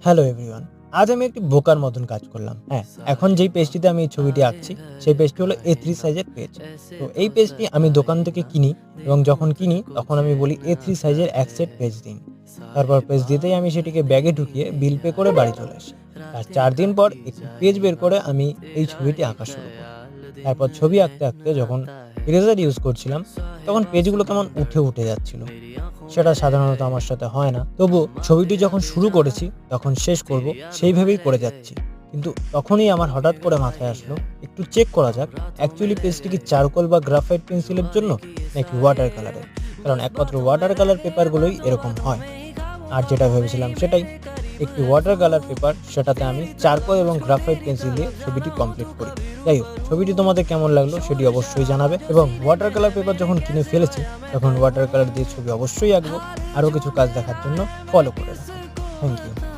Hello everyone. আজ আমি একটি বোকার মতন কাজ করলাম। হ্যাঁ, এখন যেই পেজটিতে আমি এই ছবিটি আঁকছি, সেই পেজটি হলো A3 সাইজের পেজ। তো এই পেজটি আমি দোকান থেকে কিনি এবং যখন কিনি তখন আমি বলি A3 সাইজের ১ সেট পেজ দিন। তারপর পেজ দিতেই আমি সেটিকে ব্যাগে ঢুকিয়ে বিল পে করে বাড়ি চলে আসি। আর ৪ দিন পর একটি পেজ বের করে আমি এই ছবিটি আঁকা শুরু করি। তারপর ছবি আঁকতে, আঁকতে যখন ইরেজার ইউজ করছিলাম, তখন পেজগুলো কেমন উঠে যাচ্ছিল। সেটা সাধারণত আমার সাথে হয় না। তবুও ছবিটি যখন শুরু করেছি, তখন শেষ করব সেইভাবেই করে যাচ্ছি। কিন্তু তখনই আমার হঠাৎ করে মাথায় আসলো, একটু চেক করা যাক অ্যাকচুয়ালি পেজটি কি চারকোল বা গ্রাফাইট পেন্সিলের জন্য নাকি ওয়াটার কালারের। কারণ একমাত্র ওয়াটার কালার পেপারগুলোই এরকম হয়। আর যেটা ভেবেছিলাম সেটাই, একটি ওয়াটার কালার পেপার, সেটাতে আমি চারকোল এবং গ্রাফাইট পেন্সিল দিয়ে ছবিটি কমপ্লিট করি। যাই হোক, ছবিটি তোমাদের কেমন লাগলো সেটি অবশ্যই জানাবে এবং ওয়াটার কালার পেপার যখন কিনে ফেলেছি তখন ওয়াটার কালার দিয়ে ছবি অবশ্যই আঁকবো। আরও কিছু কাজ দেখার জন্য ফলো করে রাখো। Thank you.